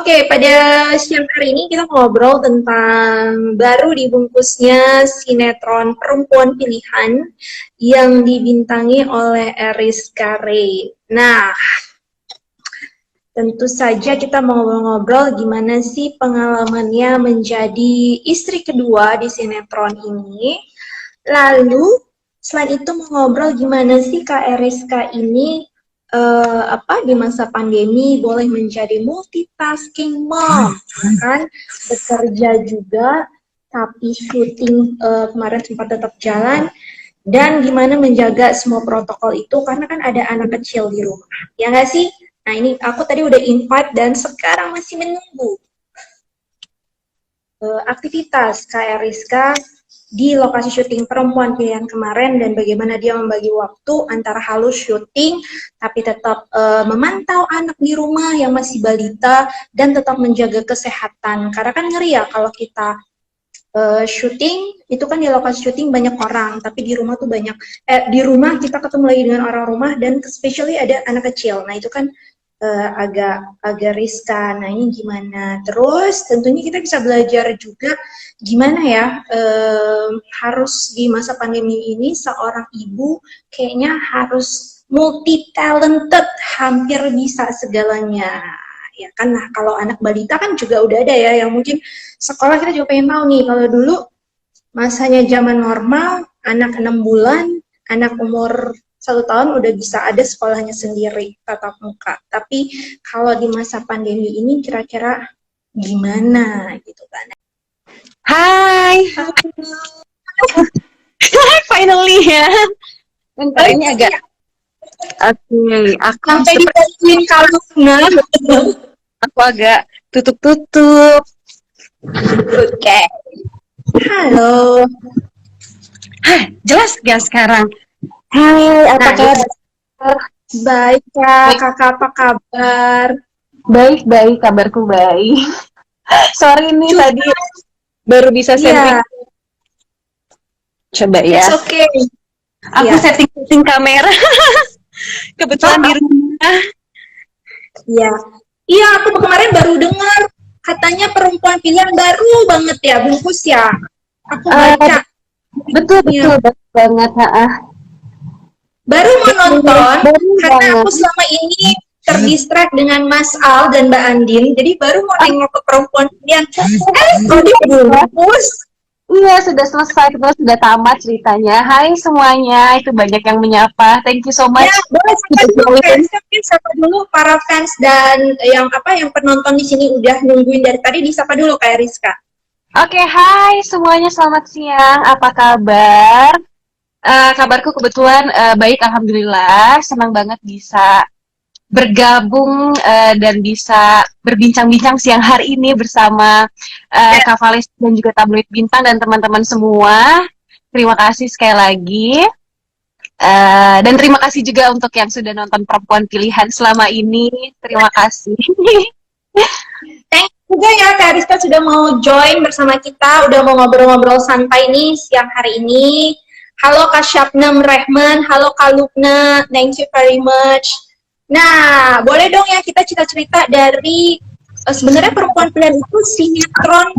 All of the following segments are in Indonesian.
Oke, pada siang hari ini kita ngobrol tentang baru dibungkusnya sinetron Perempuan Pilihan yang dibintangi oleh Eriska Ray. Nah, tentu saja kita mau ngobrol-ngobrol gimana sih pengalamannya menjadi istri kedua di sinetron ini. Lalu, selain itu mau ngobrol gimana sih Kak Eriska ini di masa pandemi boleh menjadi multitasking mom, kan bekerja juga tapi syuting kemarin sempat tetap jalan, dan gimana menjaga semua protokol itu karena kan ada anak kecil di rumah, ya nggak sih? Nah ini aku tadi udah invite dan sekarang masih menunggu aktivitas Kak Eriska di lokasi syuting Perempuan Pilihan kemarin dan bagaimana dia membagi waktu antara halus syuting tapi tetap memantau anak di rumah yang masih balita dan tetap menjaga kesehatan, karena kan ngeri ya kalau kita syuting itu kan di lokasi syuting banyak orang tapi di rumah tuh banyak di rumah kita ketemu lagi dengan orang rumah dan especially ada anak kecil. Nah itu kan agak riskan. Nah ini gimana? Terus tentunya kita bisa belajar juga gimana ya harus di masa pandemi ini seorang ibu kayaknya harus multi talented, hampir bisa segalanya. Ya kan, nah kalau anak balita kan juga udah ada ya yang mungkin sekolah kita juga pengen tahu nih. Kalau dulu masanya zaman normal anak 6 bulan, anak umur 1 tahun udah bisa ada sekolahnya sendiri tatap muka. Tapi kalau di masa pandemi ini kira-kira gimana gitu kan? Hai, finally ya. Bentar ini agak. Oke, aku sampai dibantuin kalungnya. Aku agak tutup-tutup. Oke. Halo. Jelas gak sekarang? Hai, apa kabar? Baik Kak, Kakak apa kabar? Baik, kabarku baik. Sorry nih tadi baru bisa setting. Coba ya. It's okay. Aku setting kamera. Kebetulan di rumah. Iya, aku kemarin baru dengar katanya Perempuan Pilihan baru banget ya bungkus ya. Aku baca. Betul banget. Baru mau nonton karena aku selama ini terdistract dengan Mas Al dan Mbak Andin, jadi baru mau nengok ke Perempuan Pilihan. Bungkus. Iya, sudah selesai, kita sudah tamat ceritanya. Hai semuanya, itu banyak yang menyapa. Thank you so much. Ya, boleh sapa dulu para fans dan yang penonton di sini udah nungguin dari tadi, disapa dulu Kak Rizka. Oke, hai semuanya, selamat siang. Apa kabar? Kabarku kebetulan baik, alhamdulillah. Senang banget bisa bergabung dan bisa berbincang-bincang siang hari ini bersama Kak Vales dan juga Tabloid Bintang dan teman-teman semua. Terima kasih sekali lagi. Dan terima kasih juga untuk yang sudah nonton Perempuan Pilihan selama ini. Terima kasih. Thank you juga ya Kak Rizka sudah mau join bersama kita, udah mau ngobrol-ngobrol santai nih siang hari ini. Halo Kak Syabnam Rehman, halo Kak Lukna, thank you very much. Nah, boleh dong ya kita cerita-cerita dari sebenarnya Perempuan Pilihan itu sinetron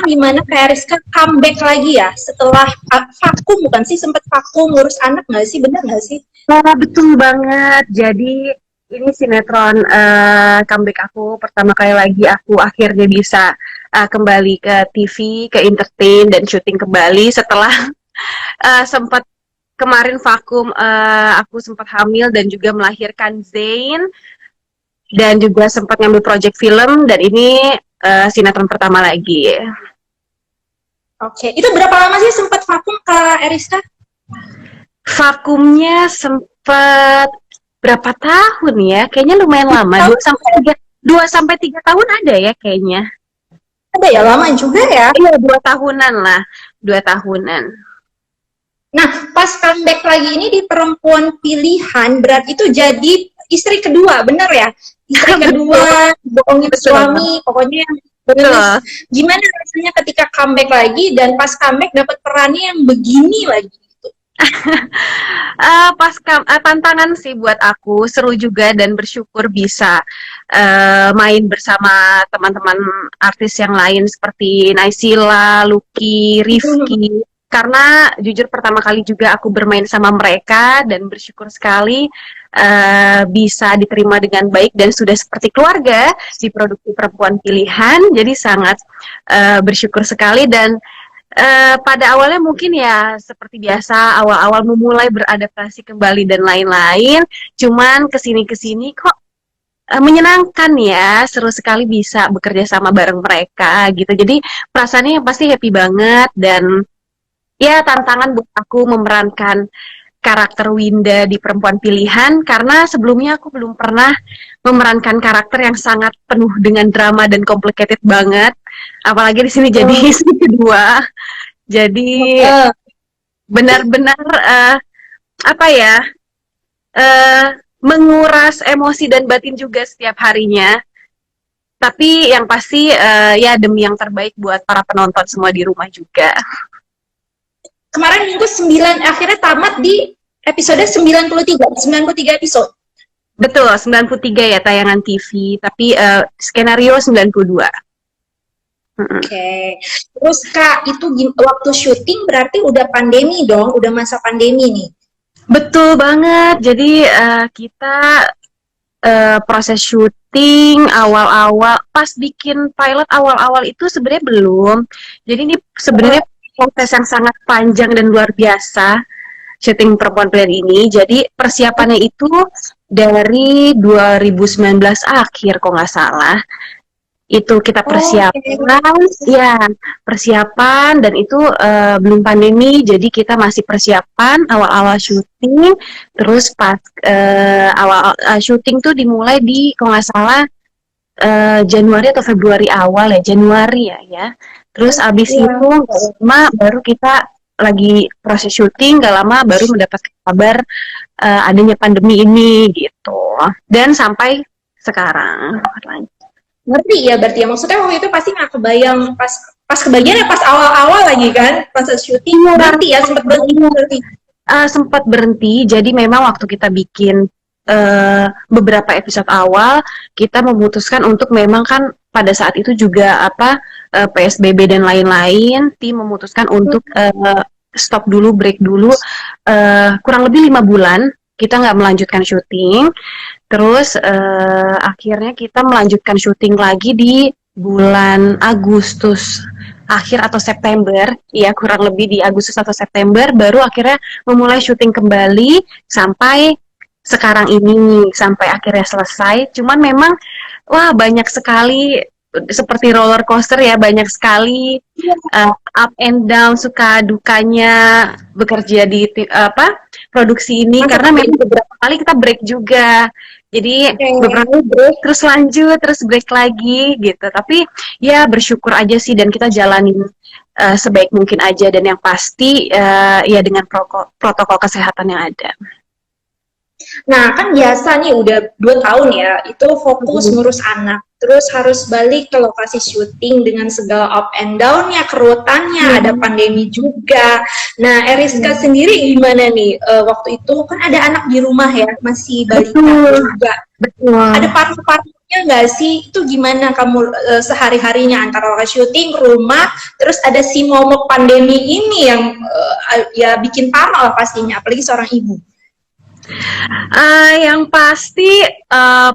di mana Kak Rizka comeback lagi ya setelah vakum, bukan sih, sempat vakum ngurus anak nggak sih, benar nggak sih? Nah, betul banget. Jadi ini sinetron comeback aku pertama kali lagi, aku akhirnya bisa kembali ke TV, ke entertain dan syuting kembali setelah sempat kemarin vakum. Aku sempat hamil dan juga melahirkan Zain dan juga sempat ngambil project film, dan ini sinetron pertama lagi. Oke, itu berapa lama sih sempat vakum Kak Eriska? Vakumnya sempat berapa tahun ya? Kayaknya lumayan lama. 2-3 tahun ada ya kayaknya. Ada ya, lama juga ya? Iya, 2 tahunan lah. 2 tahunan. Nah, pas comeback lagi ini di Perempuan Pilihan, berarti itu jadi istri kedua, bener ya? Istri kedua, bohongin suami, pokoknya yang betul. Gimana rasanya ketika comeback lagi dan pas comeback dapat perannya yang begini lagi? Tantangan sih buat aku, seru juga dan bersyukur bisa main bersama teman-teman artis yang lain seperti Naysila, Lucky, Rifki. Karena jujur pertama kali juga aku bermain sama mereka dan bersyukur sekali bisa diterima dengan baik dan sudah seperti keluarga di Produksi Perempuan Pilihan. Jadi sangat bersyukur sekali dan pada awalnya mungkin ya seperti biasa awal-awal memulai beradaptasi kembali dan lain-lain. Cuman kesini-kesini kok menyenangkan ya, seru sekali bisa bekerja sama bareng mereka gitu. Jadi perasaannya pasti happy banget dan ya tantangan buat aku memerankan karakter Winda di Perempuan Pilihan karena sebelumnya aku belum pernah memerankan karakter yang sangat penuh dengan drama dan complicated banget. Apalagi di sini jadi istri kedua. Jadi benar-benar apa ya? Menguras emosi dan batin juga setiap harinya. Tapi yang pasti ya demi yang terbaik buat para penonton semua di rumah juga. Kemarin minggu 9 akhirnya tamat di episode 93 episode. Betul, 93 ya tayangan TV, tapi skenario 92. Oke. Terus Kak, itu waktu syuting berarti udah pandemi dong, udah masa pandemi nih. Betul banget. Jadi kita proses syuting awal-awal, pas bikin pilot awal-awal itu sebenarnya belum. Jadi ini sebenarnya proses yang sangat panjang dan luar biasa syuting Perempuan Pilihan ini. Jadi persiapannya itu dari 2019 akhir kok nggak salah. Itu kita persiapan, ya persiapan dan itu belum pandemi, jadi kita masih persiapan awal-awal syuting, terus pas awal syuting tuh dimulai di kalau nggak salah Januari atau Februari awal ya, Januari ya, terus abis itu nggak lama baru kita lagi proses syuting, nggak lama baru mendapat kabar adanya pandemi ini gitu, dan sampai sekarang. Ngerti ya berarti ya, maksudnya waktu itu pasti nggak kebayang pas kebagian ya pas awal-awal lagi kan proses syuting berarti ya sempat berhenti. Sempat berhenti, jadi memang waktu kita bikin beberapa episode awal kita memutuskan untuk memang kan pada saat itu juga PSBB dan lain-lain, tim memutuskan untuk stop dulu, break dulu kurang lebih 5 bulan kita nggak melanjutkan syuting. Terus akhirnya kita melanjutkan syuting lagi di bulan Agustus akhir atau September, ya kurang lebih di Agustus atau September baru akhirnya memulai syuting kembali sampai sekarang ini, sampai akhirnya selesai. Cuman memang wah banyak sekali seperti roller coaster ya, banyak sekali up and down, suka dukanya bekerja di produksi ini. Karena memang beberapa kali kita break juga. Jadi beberapa kali break, terus lanjut, terus break lagi gitu. Tapi ya bersyukur aja sih dan kita jalanin sebaik mungkin aja dan yang pasti ya dengan protokol kesehatan yang ada. Nah kan biasa nih udah 2 tahun ya itu fokus ngurus anak, terus harus balik ke lokasi syuting dengan segala up and down-nya, kerutannya, ada pandemi juga. Nah Eriska sendiri gimana nih waktu itu kan ada anak di rumah ya, masih balita juga. Betul. Ada part-partnya nggak sih? Itu gimana kamu sehari-harinya antara lokasi syuting, rumah, terus ada si momok pandemi ini yang ya bikin parno pastinya, apalagi seorang ibu. Yang pasti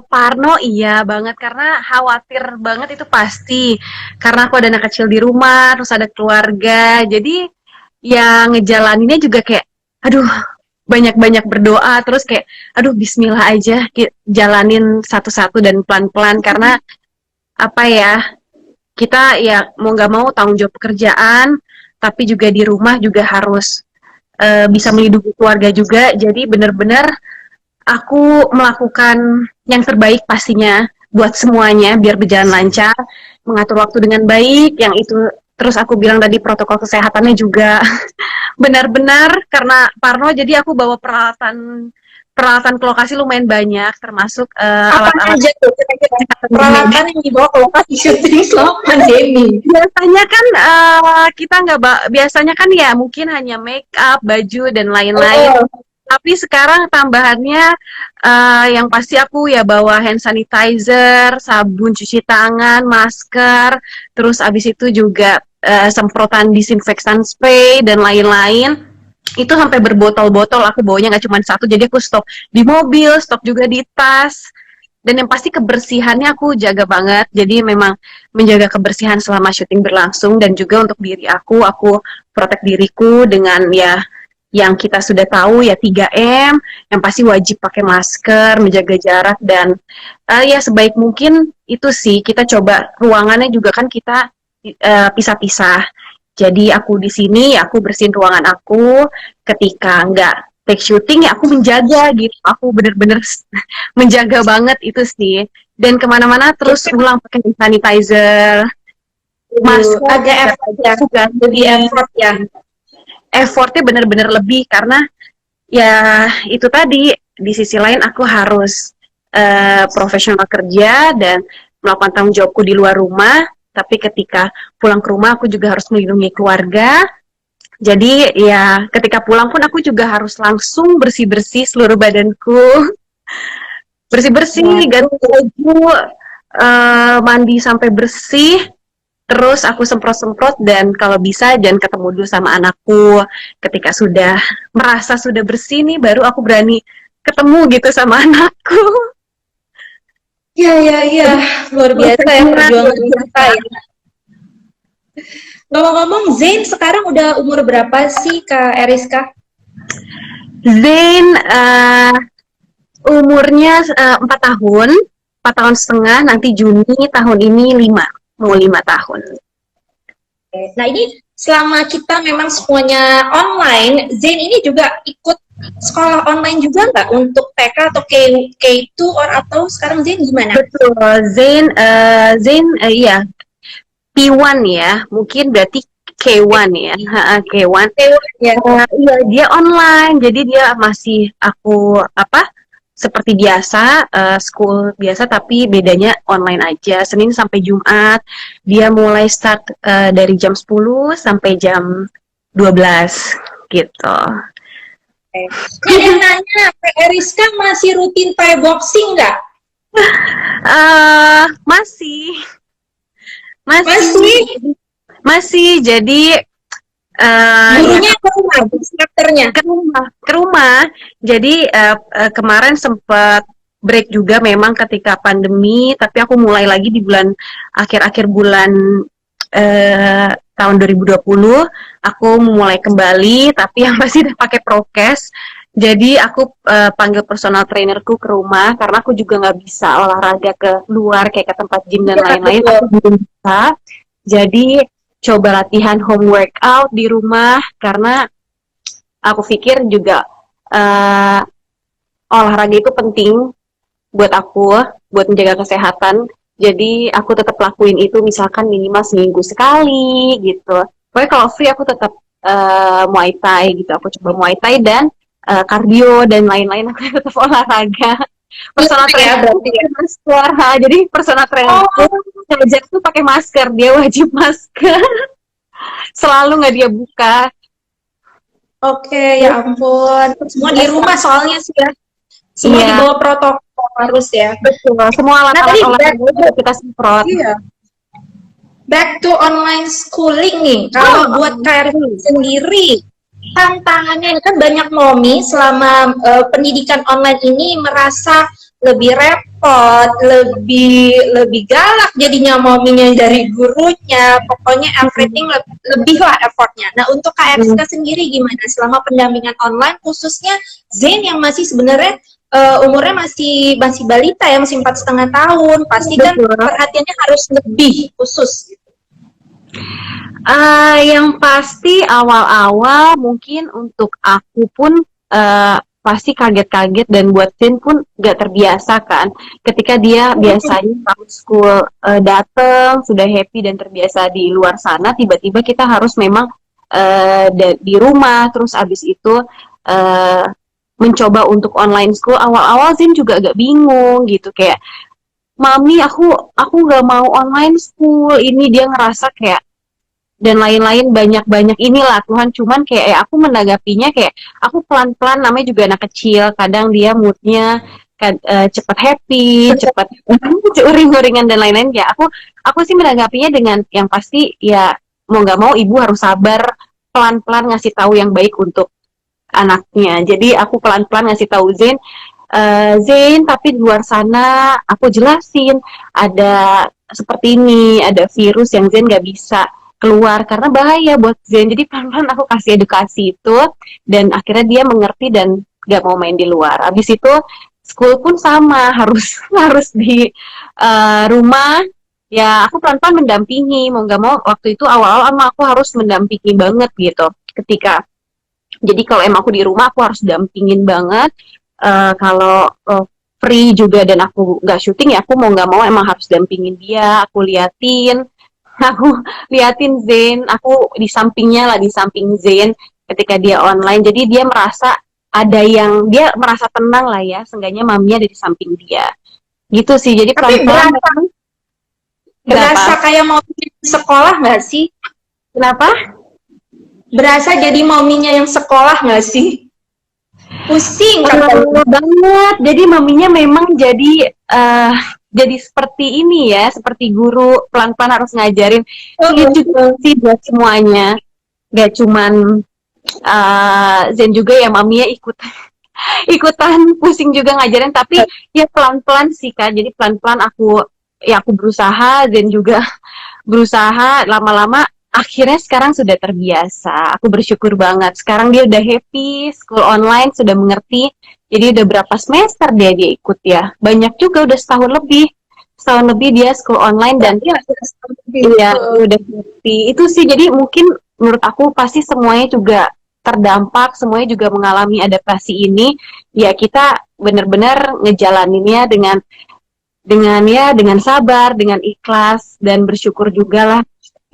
parno iya banget karena khawatir banget itu pasti karena aku ada anak kecil di rumah terus ada keluarga jadi yang ngejalaninnya juga kayak aduh banyak-banyak berdoa terus kayak aduh bismillah aja jalanin satu-satu dan pelan-pelan karena apa ya kita ya mau nggak mau tanggung jawab pekerjaan tapi juga di rumah juga harus bisa melindungi keluarga juga, jadi benar-benar aku melakukan yang terbaik pastinya buat semuanya biar berjalan lancar, mengatur waktu dengan baik, yang itu terus aku bilang tadi protokol kesehatannya juga benar-benar karena parno jadi aku bawa peralatan ke lokasi lumayan banyak termasuk alat-alat aja tuh peralatan yang dibawa ke lokasi syuting selama pandemi. Biasanya kan kita nggak biasanya kan ya mungkin hanya make up, baju dan lain-lain. Tapi sekarang tambahannya yang pasti aku ya bawa hand sanitizer, sabun cuci tangan, masker, terus abis itu juga semprotan disinfektan spray dan lain-lain. Itu sampai berbotol-botol aku bawanya nggak cuma satu, jadi aku stok di mobil, stok juga di tas. Dan yang pasti kebersihannya aku jaga banget. Jadi memang menjaga kebersihan selama syuting berlangsung dan juga untuk diri aku protek diriku dengan ya yang kita sudah tahu ya 3M, yang pasti wajib pakai masker, menjaga jarak dan ya sebaik mungkin itu sih kita coba ruangannya juga kan kita pisah-pisah. Jadi aku di sini aku bersihin ruangan aku, ketika nggak take shooting ya aku menjaga gitu. Aku bener-bener menjaga banget itu sih. Dan kemana-mana terus pulang pakai sanitizer, masker agak effort ya, juga lebih effort ya. effortnya bener-bener lebih karena ya itu tadi di sisi lain aku harus profesional kerja dan melakukan tanggung jawabku di luar rumah, tapi ketika pulang ke rumah aku juga harus melindungi keluarga. Jadi ya ketika pulang pun aku juga harus langsung bersih-bersih seluruh badanku, bersih-bersih, ganti baju, mandi sampai bersih, terus aku semprot-semprot dan kalau bisa jangan ketemu dulu sama anakku. Ketika sudah merasa sudah bersih nih, baru aku berani ketemu gitu sama anakku. Iya, luar biasa ya perjuangan kita ya. Ngomong-ngomong, Zain sekarang udah umur berapa sih Kak Eriska? Zain umurnya 4 tahun, 4 tahun setengah, nanti Juni tahun ini 5, mau 5 tahun. Nah ini selama kita memang semuanya online, Zain ini juga ikut sekolah online juga nggak untuk TK atau K2 atau sekarang Zain gimana? Betul, Zain iya P1 ya, mungkin berarti K1 ya, K1. Ya. Iya dia online, jadi dia masih aku seperti biasa, school biasa, tapi bedanya online aja. Senin sampai Jumat, dia mulai start dari jam 10 sampai jam 12 gitu. Ada yang nanya, Kak Eriska masih rutin Thai boxing nggak? Masih. Masih. Jadi gurunya ke rumah, instrukturnya ke rumah. Jadi kemarin sempat break juga memang ketika pandemi, tapi aku mulai lagi di bulan akhir-akhir bulan tahun 2020 aku mulai kembali, tapi yang pasti udah pakai prokes. Jadi aku panggil personal trainerku ke rumah karena aku juga nggak bisa olahraga ke luar kayak ke tempat gym dan lain-lain. Aku belum bisa. Jadi coba latihan home workout di rumah karena aku pikir juga olahraga itu penting buat aku, buat menjaga kesehatan. Jadi aku tetap lakuin itu misalkan minimal seminggu sekali gitu. Pokoknya kalau free aku tetap Muay Thai gitu. Aku coba Muay Thai dan kardio dan lain-lain, aku tetap olahraga. Personal trainer berarti ya masker. Jadi personal trainer ngajak tuh pakai masker, dia wajib masker. Selalu nggak dia buka. Oke, ya ampun. Semua di rumah soalnya sih ya. Semua di bawah protokol harus ya. Betul. Semua alat-alat olahraga kita semprot. Iya. Back to online schooling nih. Kalau buat KRI sendiri, tantangannya kan banyak momi selama pendidikan online ini merasa lebih repot, lebih galak jadinya mominya dari gurunya. Pokoknya everything lebih lah effortnya. Nah untuk KRSK sendiri gimana selama pendampingan online, khususnya Zain yang masih sebenarnya umurnya masih balita ya, masih 4,5 tahun, pasti kan perhatiannya harus lebih khusus. Yang pasti awal-awal mungkin untuk aku pun pasti kaget-kaget dan buat Zain pun gak terbiasa kan. Ketika dia biasanya school datang sudah happy dan terbiasa di luar sana, tiba-tiba kita harus memang di rumah, terus abis itu mencoba untuk online school. Awal-awal Zain juga agak bingung gitu, kayak mami aku gak mau online school. Ini dia ngerasa kayak dan lain-lain, banyak-banyak inilah Tuhan. Cuman kayak aku menanggapinya kayak aku pelan-pelan, namanya juga anak kecil, kadang dia moodnya cepat happy, cepat uring-uringan dan lain-lain. Ya aku sih menanggapinya dengan yang pasti ya, mau nggak mau ibu harus sabar, pelan-pelan ngasih tahu yang baik untuk anaknya. Jadi aku pelan-pelan ngasih tahu Zain, Zain, tapi di luar sana aku jelasin ada seperti ini, ada virus yang Zain nggak bisa keluar karena bahaya buat Zain. Jadi pelan-pelan aku kasih edukasi itu, dan akhirnya dia mengerti dan nggak mau main di luar. Abis itu school pun sama, harus harus di rumah. Ya aku pelan-pelan mendampingi, mau nggak mau waktu itu awal-awal aku harus mendampingi banget gitu. Jadi kalau emang aku di rumah aku harus dampingin banget. Kalau free juga dan aku nggak syuting ya, aku mau nggak mau emang harus dampingin dia, aku liatin, aku liatin Zain, aku di sampingnya lah, di samping Zain ketika dia online. Jadi dia merasa dia merasa tenang lah ya, seenggaknya maminya ada di samping dia. Gitu sih. Jadi Tapi pelan-pelan. berasa Kenapa? kayak mau sekolah nggak sih? Kenapa? Berasa jadi maminya yang sekolah nggak sih? Pusing kalau Banget. Jadi maminya memang jadi seperti ini ya, seperti guru, pelan-pelan harus ngajarin. Sulit juga sih buat semuanya. Gak cuman Zen juga ya, maminya ikutan pusing juga ngajarin, tapi ya pelan-pelan sih Kak. Jadi pelan-pelan aku berusaha, Zen juga berusaha, lama-lama akhirnya sekarang sudah terbiasa. Aku bersyukur banget. Sekarang dia udah happy, school online sudah mengerti. Jadi udah berapa semester dia ikut ya. Banyak juga, udah setahun lebih. Setahun lebih dia school online dan iya udah happy. Itu sih, jadi mungkin menurut aku pasti semuanya juga terdampak, semuanya juga mengalami adaptasi ini. Ya kita benar-benar ngejalaninnya dengan sabar, dengan ikhlas, dan bersyukur juga lah.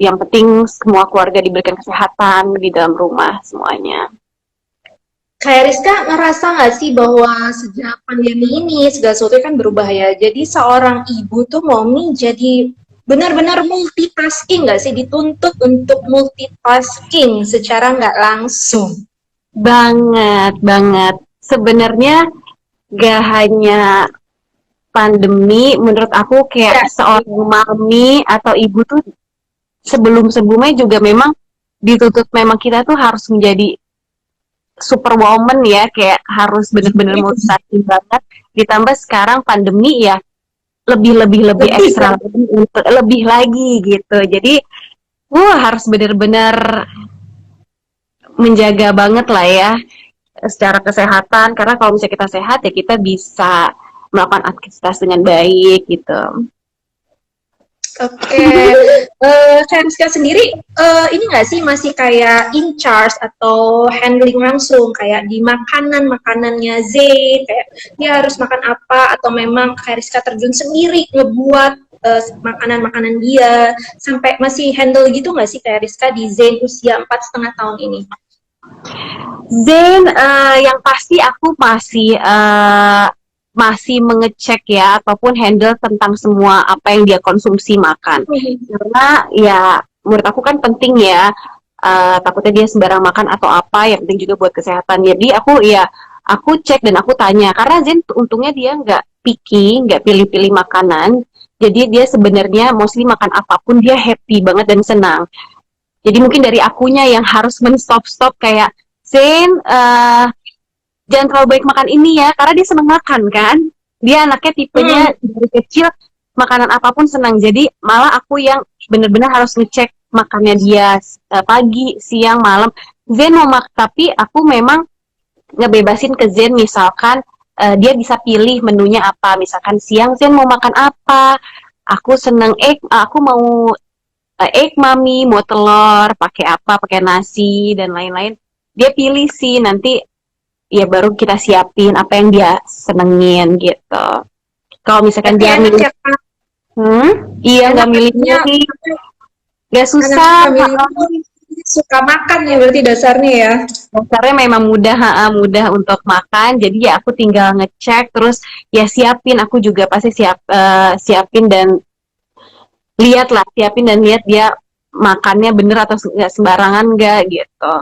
Yang penting semua keluarga diberikan kesehatan di dalam rumah semuanya. Kayak Rizka ngerasa nggak sih bahwa sejak pandemi ini segala sesuatu kan berubah ya. Jadi seorang ibu tuh momi jadi benar-benar multitasking nggak sih? Dituntut untuk multitasking secara nggak langsung. Banget. Sebenarnya gak hanya pandemi, menurut aku kayak Ya, seorang mami atau ibu tuh sebelum-sebelumnya juga memang dituntut, memang kita tuh harus menjadi superwoman ya, kayak harus bener-bener multitasking banget. Ditambah sekarang pandemi ya, lebih ekstra lebih lagi gitu. Jadi harus bener-bener menjaga banget lah ya secara kesehatan, karena kalau misalnya kita sehat ya kita bisa melakukan aktivitas dengan baik gitu. Oke, Rizka sendiri ini nggak sih masih kayak in charge atau handling langsung kayak di makanannya Zain, kayak dia harus makan apa, atau memang kayak Rizka terjun sendiri ngebuat makanan-makanan dia, sampai masih handle gitu nggak sih kayak Rizka di Zain usia 4,5 tahun ini? Zain yang pasti aku masih mengecek ya, ataupun handle tentang semua apa yang dia konsumsi makan. Karena ya menurut aku kan penting ya, takutnya dia sembarang makan atau apa, yang penting juga buat kesehatan. Jadi aku cek dan aku tanya, karena Zen untungnya dia nggak picky, nggak pilih-pilih makanan. Jadi dia sebenarnya mostly makan apapun dia happy banget dan senang. Jadi mungkin dari akunya yang harus men-stop kayak, Zen, jangan terlalu baik makan ini ya, karena dia senang makan kan. Dia anaknya tipenya dari kecil makanan apapun senang. Jadi malah aku yang benar-benar harus ngecek makannya dia pagi, siang, malam. Zen mau tapi aku memang ngebebasin ke Zen, misalkan dia bisa pilih menunya apa. Misalkan siang Zen mau makan apa, aku seneng aku mau egg mami, mau telur, pakai apa, pakai nasi dan lain-lain. Dia pilih sih, nanti ya baru kita siapin apa yang dia senengin gitu. Kalau misalkan dia milih, iya nggak milihnya sih, nggak susah. Suka makan ya berarti dasarnya ya. Dasarnya memang mudah untuk makan. Jadi ya aku tinggal ngecek, terus ya siapin. Aku juga pasti siapin dan siapin dan lihat dia makannya bener atau nggak sembarangan nggak gitu.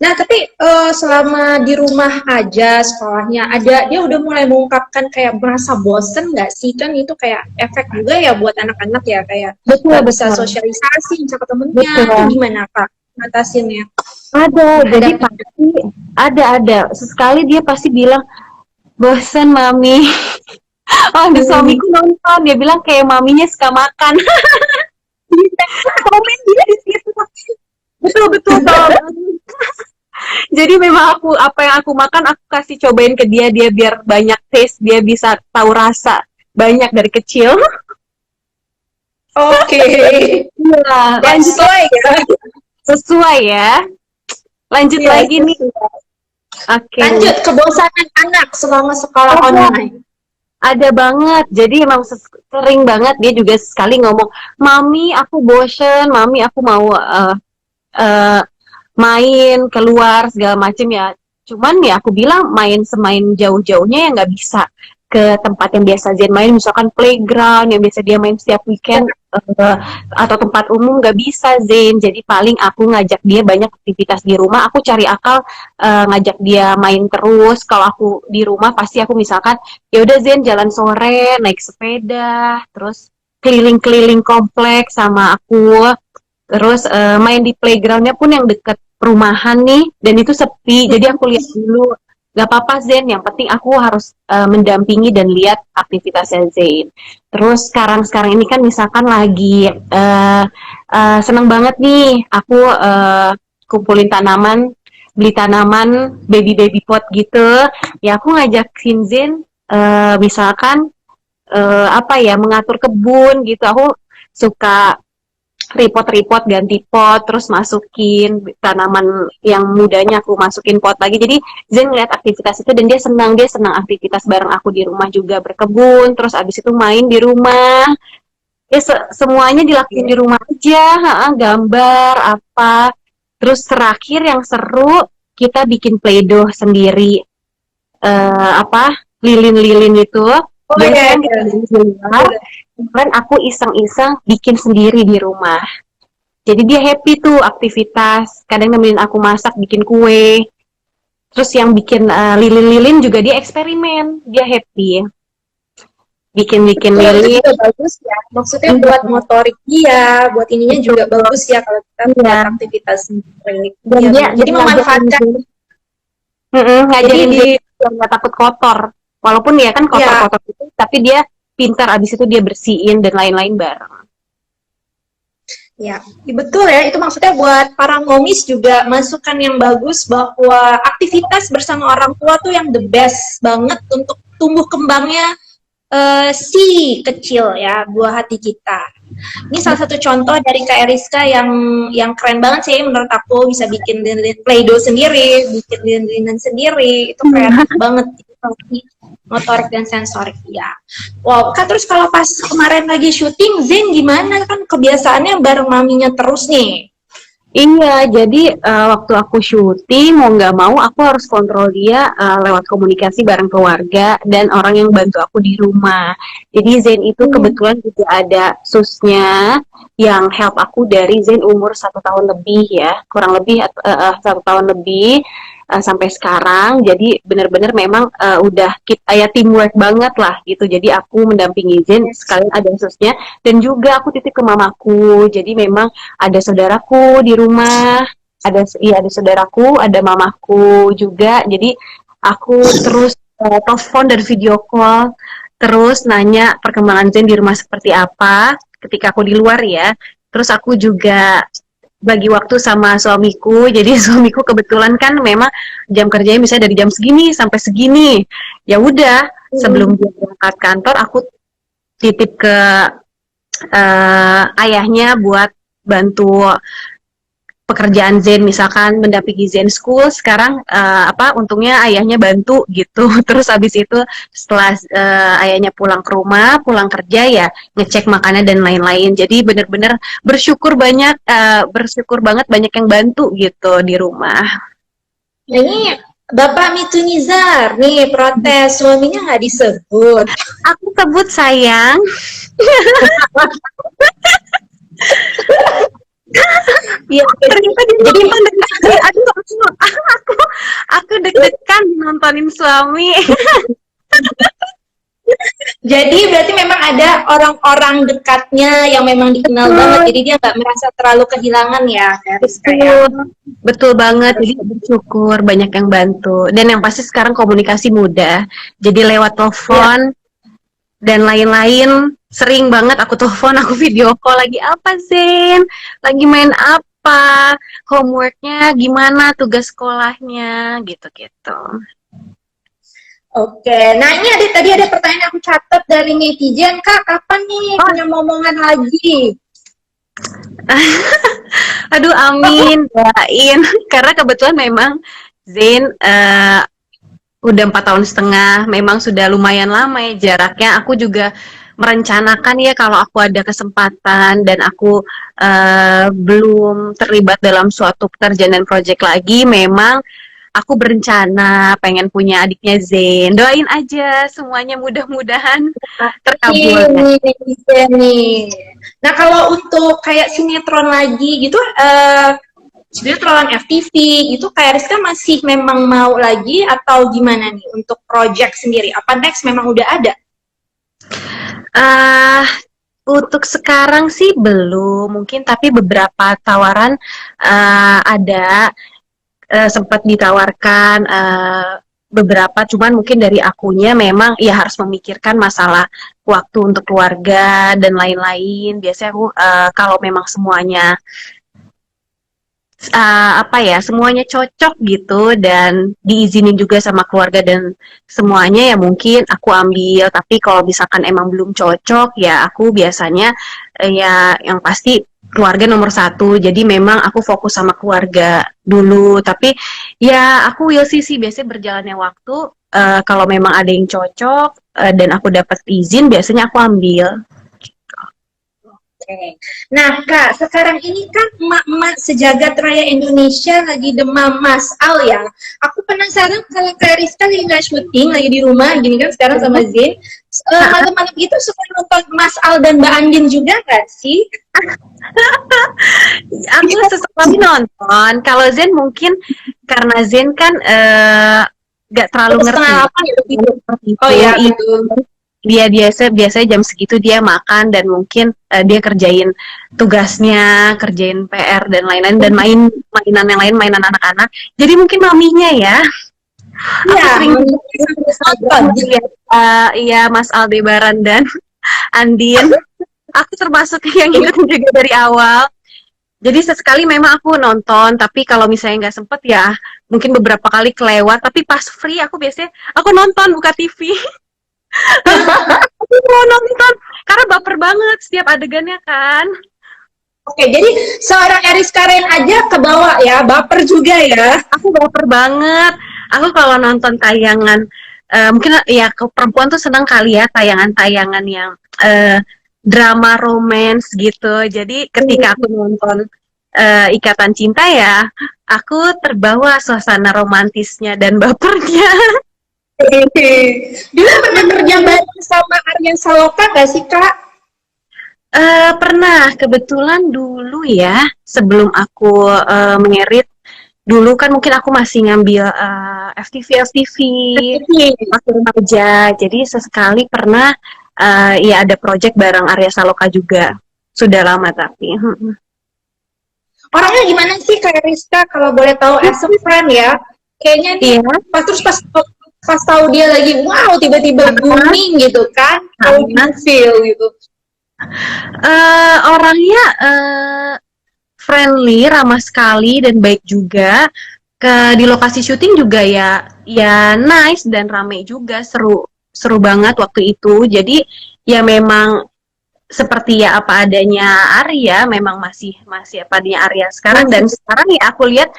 Nah, tapi selama di rumah aja sekolahnya, dia udah mulai mengungkapkan kayak merasa bosen nggak sih? Kan itu kayak efek juga ya buat anak-anak ya, kayak Betul, nggak bisa betul. sosialisasi sama temennya. Itu Betul. gimana Kak ngatasinnya? Ada, jadi Menghadapi pasti ada. Sesekali dia pasti bilang, bosen mami. Oh, ada suamiku nonton, dia bilang kayak maminya suka makan. Komen dia di situ. Betul betul tau. Jadi memang apa yang aku makan aku kasih cobain ke dia biar banyak taste, dia bisa tahu rasa banyak dari kecil. Oke. Iya, lanjut Sesuai ya. sesuai ya. Lanjut Iya, lagi nih. sesuai. Oke. Lanjut kebosanan anak selama sekolah online. Ada banget. Jadi emang sering banget dia juga sekali ngomong, "Mami, aku bosen, Mami, aku mau uh, main keluar segala macem ya." Cuman ya aku bilang main semain jauh-jauhnya ya nggak bisa ke tempat yang biasa Zen main, misalkan playground yang biasa dia main setiap weekend atau tempat umum nggak bisa Zen. Jadi paling aku ngajak dia banyak aktivitas di rumah. Aku cari akal ngajak dia main terus. Kalau aku di rumah pasti aku misalkan ya udah Zen jalan sore naik sepeda, terus keliling-keliling kompleks sama aku. Terus main di playgroundnya pun yang deket perumahan nih, dan itu sepi. Jadi aku lihat dulu, gak apa-apa Zen, yang penting aku harus mendampingi dan lihat aktivitasnya Zen. Terus sekarang ini kan misalkan lagi seneng banget nih, aku kumpulin tanaman, beli tanaman baby pot gitu. Ya aku ngajakin Zen, misalkan apa ya, mengatur kebun gitu. Aku suka repot-repot ganti pot, terus masukin tanaman yang mudanya aku masukin pot lagi. Jadi Zen ngeliat aktivitas itu dan dia senang aktivitas bareng aku di rumah juga, berkebun, terus abis itu main di rumah. Ya semuanya dilakuin di rumah aja, gambar apa. Terus terakhir yang seru kita bikin play-doh sendiri, apa lilin-lilin itu. Oh Biasanya iya, kita iya. di luar, kemarin aku iseng-iseng bikin sendiri di rumah. Jadi dia happy tuh aktivitas. Kadang nemenin aku masak, bikin kue. Terus yang bikin lilin-lilin juga dia eksperimen. Dia happy. Bikin-bikin Betul, itu lilin. juga bagus ya. Maksudnya Iya. buat motorik dia, buat ininya juga bagus ya kalau kita buat Iya. aktivitas sendiri. Dan Iya, dia jadi memanfaatkan. ngajarin Jadi dia biar nggak takut kotor. Walaupun ya kan ya, kotor-kotor itu, tapi dia pintar abis itu dia bersihin dan lain-lain bareng. ya, betul ya. Itu maksudnya buat para momis juga masukan yang bagus bahwa aktivitas bersama orang tua tuh yang the best banget untuk tumbuh kembangnya si kecil ya, buah hati kita. Ini salah satu contoh dari Kak Eriska yang keren banget sih menurut aku, bisa bikin lilin play-doh sendiri, bikin lilin sendiri, itu kreatif banget gitu, motorik dan sensorik ya. Wow, Kak, terus kalau pas kemarin lagi syuting, Zen gimana, kan kebiasaannya bareng maminya terus nih. Iya, jadi waktu aku syuting mau nggak mau aku harus kontrol dia lewat komunikasi bareng keluarga dan orang yang bantu aku di rumah. Jadi Zain itu kebetulan juga ada susnya yang help aku dari Zain umur 1 tahun lebih ya, kurang lebih 1 tahun lebih sampai sekarang. Jadi benar-benar memang udah kita ya teamwork banget lah gitu. Jadi aku mendampingi Zain sekalian ada susnya dan juga aku titip ke mamaku. Jadi memang ada saudaraku di rumah, ada saudaraku, ada mamaku juga. Jadi aku terus telepon dan video call, terus nanya perkembangan Zen di rumah seperti apa ketika aku di luar ya. Terus aku juga bagi waktu sama suamiku. Jadi suamiku kebetulan kan memang jam kerjanya misalnya dari jam segini sampai segini. Ya udah, sebelum dia berangkat kantor aku titip ke ayahnya buat bantu pekerjaan Zen, misalkan mendampingi Zen School. Sekarang untungnya ayahnya bantu gitu. Terus abis itu setelah ayahnya pulang ke rumah, pulang kerja ya ngecek makanan dan lain-lain. Jadi benar-benar bersyukur banget banyak yang bantu gitu di rumah. Nah, ini Bapak Mitunizar nih protes suaminya nggak disebut. Aku sebut sayang. Iya, Ternyata dia jadi nonton dan aduh aku deg-degan nontonin suami. jadi berarti memang ada orang-orang dekatnya yang memang dikenal banget, Betul, jadi dia nggak merasa terlalu kehilangan ya, Kak Rizka ya. betul, betul banget. Harus. Jadi bersyukur banyak yang bantu. Dan yang pasti sekarang komunikasi mudah. Jadi lewat Iya. telepon dan lain-lain. Sering banget aku telepon, aku video call lagi apa Zen? Lagi main apa? Homeworknya gimana? Tugas sekolahnya? Gitu-gitu. Oke, nah ini tadi ada pertanyaan yang aku catat dari netizen, Kak, kapan nih punya momongan lagi? Aduh, amin, doain. Karena kebetulan memang Zain udah 4 tahun setengah, memang sudah lumayan lama ya jaraknya. Aku juga merencanakan ya kalau aku ada kesempatan dan aku belum terlibat dalam suatu pekerjaan dan proyek lagi, memang aku berencana pengen punya adiknya Zain. Doain aja semuanya mudah-mudahan terkabul. Ini netizen nih. Nah, kalau untuk kayak sinetron lagi gitu, sinetron FTV itu kayak Rizka masih memang mau lagi atau gimana nih untuk project sendiri? Apa next memang udah ada? Ah, untuk sekarang sih belum, mungkin tapi beberapa tawaran ada sempat ditawarkan beberapa, cuman mungkin dari akunya memang ya harus memikirkan masalah waktu untuk keluarga dan lain-lain. Biasanya aku kalau memang semuanya apa ya semuanya cocok gitu dan diizinin juga sama keluarga dan semuanya ya mungkin aku ambil, tapi kalau misalkan emang belum cocok ya aku biasanya ya yang pasti keluarga nomor satu, jadi memang aku fokus sama keluarga dulu, tapi ya aku will sih biasanya berjalannya waktu kalau memang ada yang cocok dan aku dapat izin biasanya aku ambil. Oke. Nah, Kak, sekarang ini kan emak-emak sejagat raya Indonesia lagi demam Mas Al ya. Aku penasaran kalau Kak Rizka lagi nggak syuting, lagi di rumah, gini kan sekarang sama Zin. Malam-malam itu suka nonton Mas Al dan Mbak Andin juga nggak sih? Aku sesekali nonton. Kalau Zen mungkin karena Zen kan gak terlalu Setengah ngerti delapan itu tidur. seperti Oh itu. ya, betul. Dia biasanya jam segitu dia makan dan mungkin dia kerjain tugasnya, kerjain PR dan lain-lain dan mainan yang lain, mainan anak-anak. Jadi mungkin maminya ya. Aku Iya, sering nonton. lihat iya Mas Aldebaran dan Andin. Aku termasuk yang ngikutin juga dari awal. Jadi sesekali memang aku nonton, tapi kalau misalnya nggak sempet ya mungkin beberapa kali kelewat. Tapi pas free aku biasanya aku nonton buka TV. Aku mau nonton karena baper banget setiap adegannya kan. Oke, jadi seorang Eris Karen aja ke bawah ya, baper juga ya. Aku baper banget. Aku kalau nonton tayangan mungkin ya ke perempuan tuh senang kali ya tayangan-tayangan yang drama romance gitu. Jadi ketika aku nonton Ikatan Cinta ya, aku terbawa suasana romantisnya dan bapernya. Dulu pernah kerja bareng sama Aryan Saloka gak sih, Kak? Pernah, kebetulan dulu ya, sebelum aku mengerit, dulu kan mungkin aku masih ngambil FTV waktu remaja, jadi sesekali pernah ya ada project bareng Arya Saloka juga, sudah lama tapi. Orangnya gimana sih, Kak Rizka, kalau boleh tahu as a friend ya? Kayaknya nih, Iya, pas tahu dia lagi, wow, tiba-tiba booming gitu kan? How do you feel gitu? orangnya friendly, ramah sekali dan baik juga. Di lokasi syuting juga ya nice dan ramai juga, seru banget waktu itu. Jadi ya memang seperti ya apa adanya Arya, memang masih apa adanya Arya sekarang, dan sekarang ya aku lihat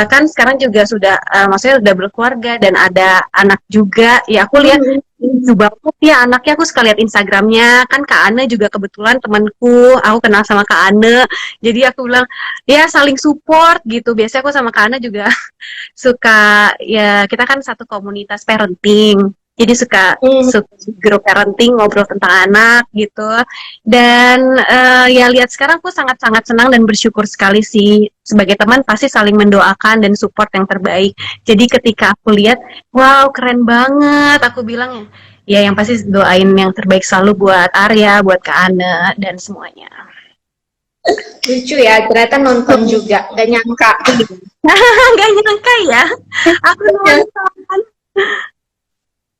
kan sekarang juga sudah maksudnya udah berkeluarga dan ada anak juga. Ya aku lihat lucu banget ya anaknya, aku suka lihat Instagramnya kan. Kak Ane juga kebetulan temanku, aku kenal sama Kak Ane, jadi aku bilang ya saling support gitu. Biasanya aku sama Kak Ane juga suka, ya kita kan satu komunitas parenting, Jadi suka grup parenting, ngobrol tentang anak gitu. Dan ya lihat sekarang aku sangat-sangat senang dan bersyukur sekali sih, sebagai teman pasti saling mendoakan dan support yang terbaik. Jadi ketika aku lihat, wow keren banget, aku bilang ya yang pasti doain yang terbaik selalu buat Arya, buat Kak Ane dan semuanya. Lucu ya, ternyata nonton juga, gak nyangka. Gak nyangka ya, aku nonton.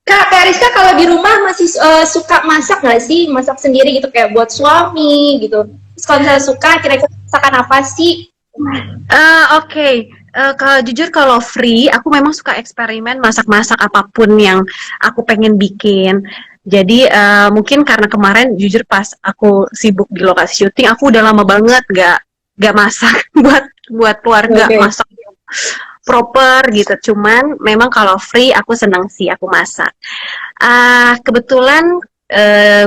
Kak Rizka kalau di rumah masih suka masak nggak sih? Masak sendiri gitu kayak buat suami gitu. Terus kalau misalnya suka, kira-kira masakan apa sih? Oke. Kalau jujur kalau free, aku memang suka eksperimen masak-masak apapun yang aku pengen bikin. Jadi mungkin karena kemarin jujur pas aku sibuk di lokasi syuting, aku udah lama banget gak masak buat keluarga, masak proper gitu. Cuman memang kalau free aku senang sih aku masak. Kebetulan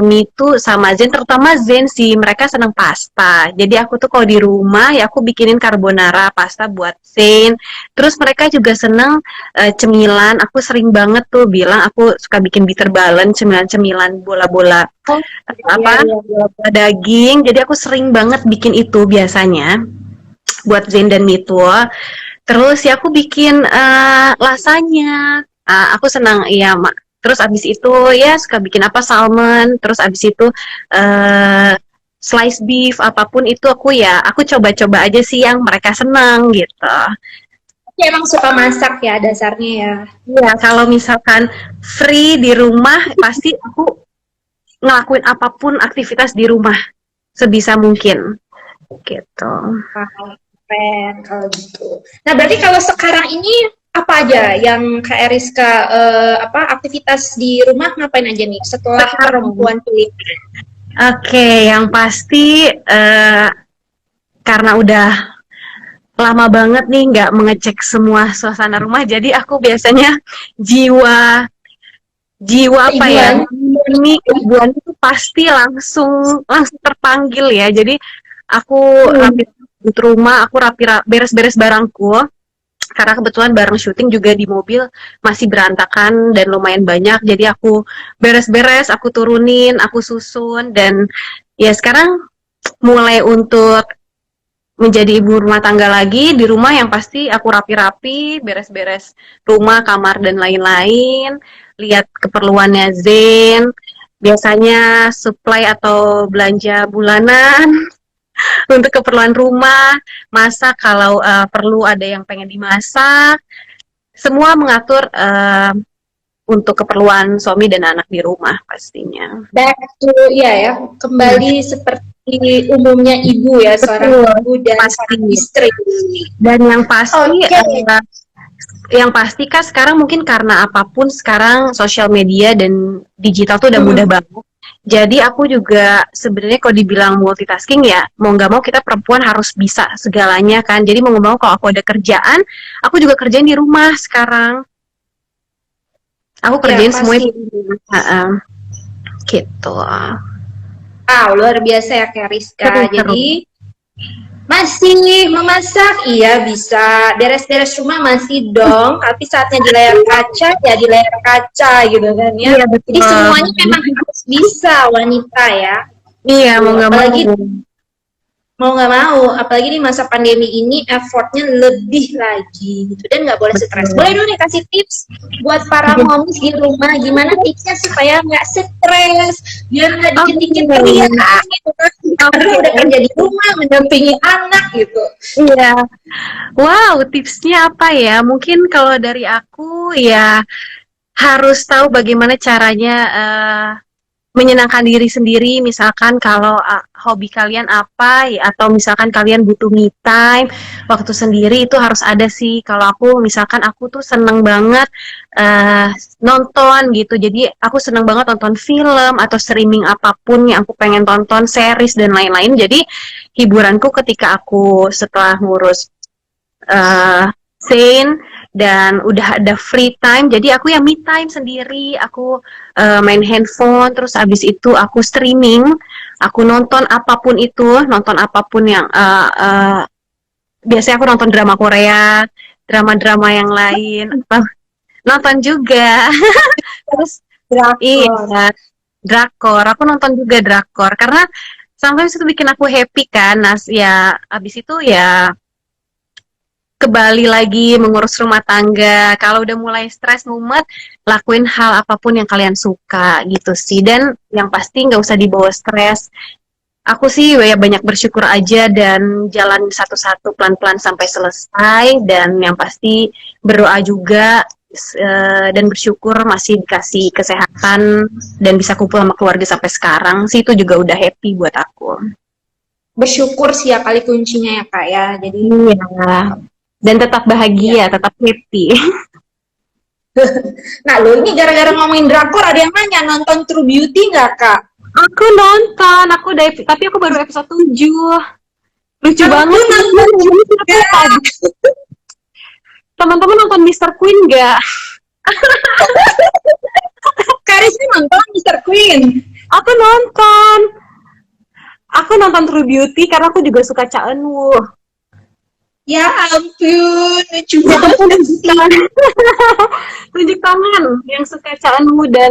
Mitu sama Zen, terutama Zen sih, mereka senang pasta. Jadi aku tuh kalau di rumah ya aku bikinin carbonara pasta buat Zen. Terus mereka juga senang cemilan. Aku sering banget tuh bilang aku suka bikin bitter balance, cemilan-cemilan bola-bola bola daging. Jadi aku sering banget bikin itu biasanya buat Zen dan Mitu. Terus ya aku bikin lasanya. Aku senang ya terus abis itu ya suka bikin apa salmon, terus abis itu slice beef apapun itu aku coba-coba aja sih yang mereka senang gitu. Ya, emang suka masak ya dasarnya ya. Iya, kalau misalkan free di rumah pasti aku ngelakuin apapun aktivitas di rumah sebisa mungkin gitu. Keren kalau gitu. Nah berarti kalau sekarang ini apa aja yang Kak Eriska aktivitas di rumah ngapain aja nih setelah perempuan pilih? Oke, yang pasti karena udah lama banget nih nggak mengecek semua suasana rumah, jadi aku biasanya jiwa apa ya, ini ibuan itu pasti langsung terpanggil ya. Jadi aku rapi rumah, aku beres-beres barangku. Karena kebetulan barang syuting juga di mobil masih berantakan dan lumayan banyak, jadi aku beres-beres, aku turunin, aku susun, dan ya sekarang mulai untuk menjadi ibu rumah tangga lagi di rumah. Yang pasti aku rapi-rapi, beres-beres rumah, kamar, dan lain-lain, lihat keperluannya Zen, biasanya supply atau belanja bulanan, untuk keperluan rumah, masak kalau perlu ada yang pengen dimasak, semua mengatur untuk keperluan suami dan anak di rumah pastinya. Back to ya, kembali seperti umumnya ibu ya, seorang ibu dan seorang istri. Dan yang pasti yang pasti kan sekarang mungkin karena apapun sekarang sosial media dan digital tuh udah mudah banget. Jadi aku juga sebenarnya kalau dibilang multitasking ya mau nggak mau kita perempuan harus bisa segalanya kan. Jadi mau nggak mau kalau aku ada kerjaan, aku juga kerjain di rumah sekarang. Aku kerjain ya, semua di rumah. Gitu. Luar biasa ya Kak Rizka. Jadi masih memasak, iya bisa. Beres-beres rumah masih dong. Tapi saatnya di layar kaca, ya di layar kaca gitu kan ya. Iya, jadi semuanya memang harus bisa wanita ya. Iya, mau nggak mau. Apalagi di masa pandemi ini effortnya lebih lagi gitu. Dan nggak boleh stres. Boleh dong nih kasih tips buat para moms di rumah. Gimana tipsnya supaya nggak stres, biar nggak dikit-dikit teriak gitu kan. Karena udah kerja di rumah, mendampingi anak gitu. Iya. Wow, tipsnya apa ya? Mungkin kalau dari aku ya harus tahu bagaimana caranya menyenangkan diri sendiri. Misalkan kalau hobi kalian apa ya, atau misalkan kalian butuh me time, waktu sendiri itu harus ada sih. Kalau aku misalkan aku tuh seneng banget nonton gitu, jadi aku seneng banget nonton film atau streaming apapun yang aku pengen tonton, series dan lain-lain. Jadi hiburanku ketika aku setelah ngurus scene dan udah ada free time, jadi aku me time sendiri, aku main handphone, terus abis itu aku streaming, aku nonton apapun yang biasanya aku nonton drama Korea, drama-drama yang lain, Nonton juga. Terus iya, Drakor. drakor. Aku nonton juga drakor karena sometimes itu bikin aku happy kan. Nah, ya abis itu ya kembali lagi mengurus rumah tangga. Kalau udah mulai stres mumet, lakuin hal apapun yang kalian suka gitu sih. Dan yang pasti nggak usah dibawa stres. Aku sih ya banyak bersyukur aja dan jalan satu-satu pelan-pelan sampai selesai. Dan yang pasti berdoa juga dan bersyukur masih dikasih kesehatan dan bisa kumpul sama keluarga sampai sekarang sih itu juga udah happy buat aku. Bersyukur sih ya kali kuncinya ya Kak ya. Jadi Iya. Dan tetap bahagia, ya. tetap happy. Nah lo ini gara-gara ngomongin drakor ada yang nanya nonton True Beauty nggak Kak? Aku nonton, tapi aku baru episode 7. Lucu banget. Nonton juga. Teman-teman nonton Mr. Queen nggak? Karisma nonton Mr. Queen. Aku nonton. Aku nonton True Beauty karena aku juga suka Cha Eun-woo. Ya ampun, lucu banget. Tunjuk tangan yang suka Cha Eun-woo dan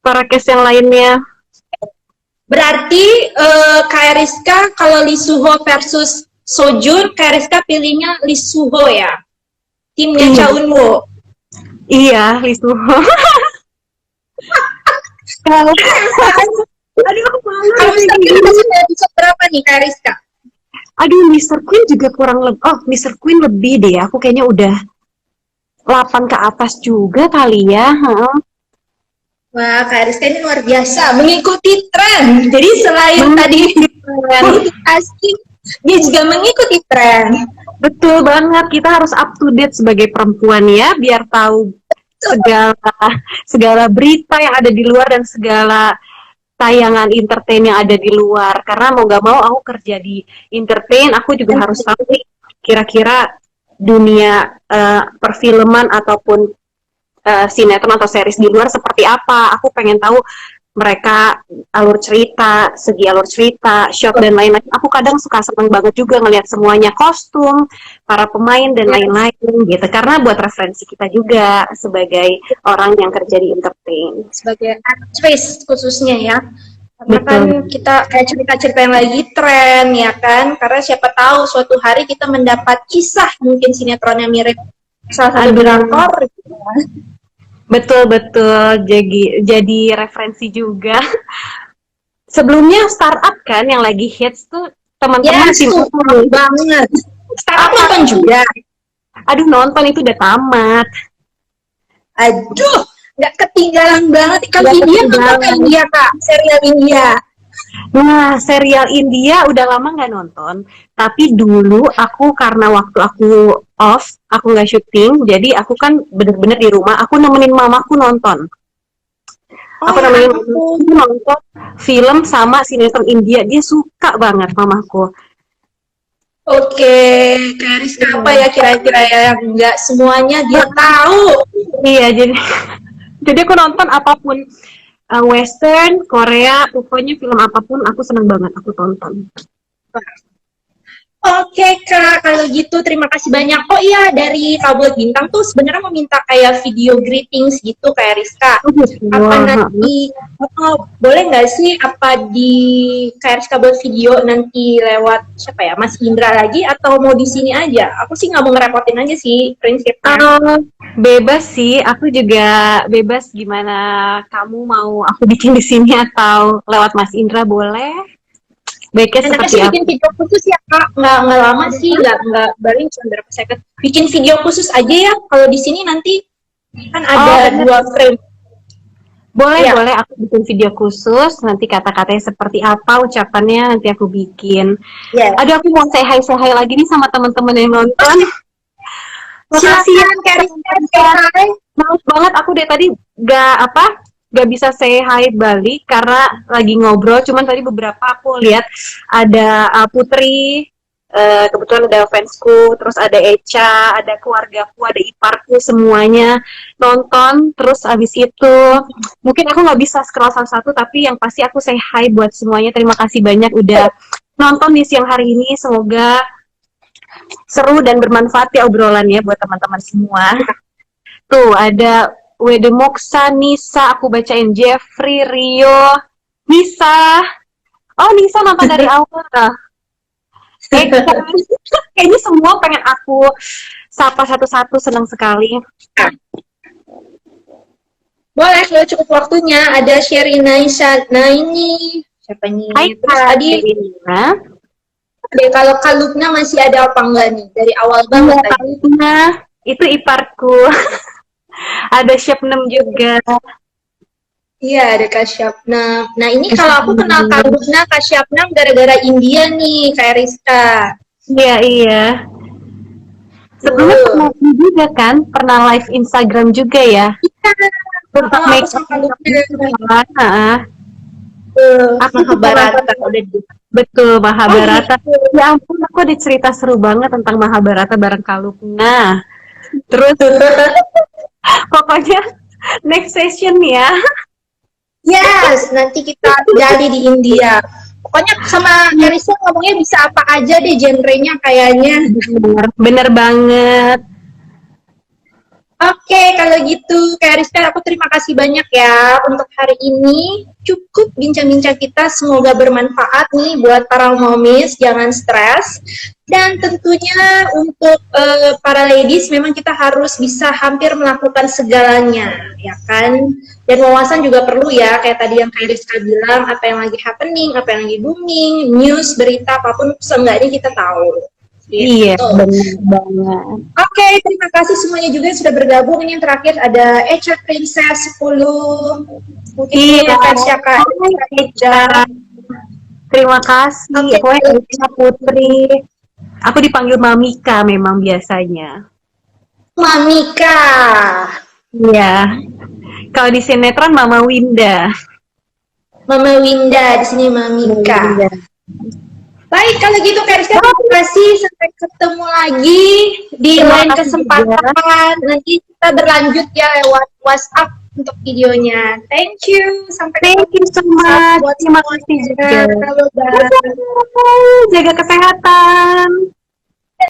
para cast yang lainnya. Berarti Kak Rizka kalau Lee Suho versus Sojun, Kak Rizka pilihnya Lee Suho ya? Timnya Cha Eun-woo. Iya, Lee Suho. Aduh, aku malu. Kalau misalnya masih episode berapa nih Kak Rizka? Aduh, Mr. Queen juga kurang lebih. Oh, Mr. Queen lebih deh. Aku kayaknya udah 8 ke atas juga kali ya. Wah, Kak Rizka ini luar biasa, mengikuti tren. Jadi selain tadi motivasi, dia juga mengikuti tren. Betul banget, kita harus up to date sebagai perempuan ya, biar tahu segala berita yang ada di luar dan segala tayangan entertain yang ada di luar. Karena mau gak mau aku kerja di entertain, aku juga harus tahu nih kira-kira dunia perfilman ataupun sinetron atau series di luar seperti apa. Aku pengen tahu mereka segi alur cerita, shot dan lain-lain. Aku kadang suka seneng banget juga ngelihat semuanya, kostum, para pemain dan lain-lain gitu. Karena buat referensi kita juga sebagai orang yang kerja di entertain. Sebagai aktris khususnya ya. Karena Betul. kan kita kayak cerita-cerita yang lagi tren ya kan. Karena siapa tahu suatu hari kita mendapat kisah mungkin sinetron yang mirip salah satu drakor gitu. Betul-betul jadi referensi juga. Sebelumnya startup kan yang lagi hits tuh teman-teman sih banget. Startup nonton juga. Aduh, nonton itu udah tamat. Aduh, nggak ketinggalan banget. Kalau India nonton India Kak, serial India. Nah, serial India udah lama nggak nonton. Tapi dulu aku karena waktu aku off, aku nggak syuting, jadi aku kan bener-bener di rumah. Aku nemenin mamaku nonton. Aku nemenin mamaku nonton film sama sinetron India. Dia suka banget mamaku. Oke, Kak Rizka apa ya kira-kira yang nggak semuanya dia tahu? Iya, jadi aku nonton apapun. Western, Korea, pokoknya film apapun aku seneng banget aku tonton. Oke Kak, kalau gitu terima kasih banyak. Oh iya, dari Tablet Bintang tuh sebenarnya mau minta kayak video greetings gitu kayak Rizka. Apa nanti, boleh nggak sih apa di kayak Rizka buat video nanti lewat siapa ya, Mas Indra lagi atau mau di sini aja? Aku sih nggak mau ngerepotin aja sih prinsipnya. Bebas sih, aku juga bebas gimana kamu mau aku bikin di sini atau lewat Mas Indra boleh. Baiknya Enaknya seperti sih apa? bikin video khusus ya Kak, nggak lama sih, nggak paling cuma berapa second. Bikin video khusus aja ya, kalau di sini nanti kan ada 2 frame. Boleh, boleh aku bikin video khusus, nanti kata-katanya seperti apa, ucapannya nanti aku bikin. Aduh, aku mau say hi lagi nih sama teman-teman yang nonton. Makasih ya, Kak. Maaf banget aku dari tadi gak bisa say hi balik karena lagi ngobrol. Cuman tadi beberapa aku lihat ada Putri, kebetulan ada fansku, terus ada Echa, ada keluargaku, ada iparku, semuanya nonton. Terus abis itu mungkin aku nggak bisa scroll satu-satu, tapi yang pasti aku say hi buat semuanya. Terima kasih banyak udah nonton di siang hari ini. Semoga seru dan bermanfaat ya obrolannya buat teman-teman semua. Tuh, ada Wede Moksa, Nisa, aku bacain Jeffrey, Rio, Nisa. Oh, Nisa nonton dari awal. Kayaknya semua pengen aku sapa satu-satu, senang sekali. Boleh, kalau cukup waktunya. Ada Sherina Isha. Nah ini siapa nih? Hai, Terus tadi kalau Kalubna masih ada apa enggak nih? Dari awal banget tadi. Kalubna, itu iparku. Ada Syapnem juga. Iya, ada Kak Syapnam. Nah, ini kalau aku kenal Kalubna, Kak Syapnam gara-gara India nih, Kak Rizka. Iya, iya. Sebelumnya pernah juga kan? Pernah live Instagram juga ya? Tentang make up. Mahabharata. Betul, Mahabharata. Ya ampun, aku ada cerita seru banget tentang Mahabharata bareng Kalubna. Terus, pokoknya next session ya. Yes, nanti kita gali di India. Pokoknya sama Karisa ngomongnya bisa apa aja deh genrenya kayaknya. Bener banget. Oke, kalau gitu Kak Rizka, aku terima kasih banyak ya untuk hari ini. Cukup bincang-bincang kita, semoga bermanfaat nih buat para momis, jangan stres. Dan tentunya untuk para ladies, memang kita harus bisa hampir melakukan segalanya, ya kan? Dan wawasan juga perlu ya, kayak tadi yang Kak Rizka bilang, apa yang lagi happening, apa yang lagi booming, news, berita, apapun, seenggaknya kita tahu. Iya, benar banget. Oke, terima kasih semuanya juga yang sudah bergabung. Ini yang terakhir ada Echa Princess 10. Mungkin Iya, Kak Echa. Terima kasih. Gue Echa Putri. Aku dipanggil Mamika memang biasanya. Mamika. Iya. Kalau di sinetron Mama Winda. Mama Winda, di sini Mamika. Baik, kalau gitu Kak Rizka, terima kasih. Sampai ketemu lagi di lain kesempatan. Nanti kita berlanjut ya lewat WhatsApp untuk videonya. Thank you. Sampai Thank you so much. Terima kasih juga. Jaga kesehatan.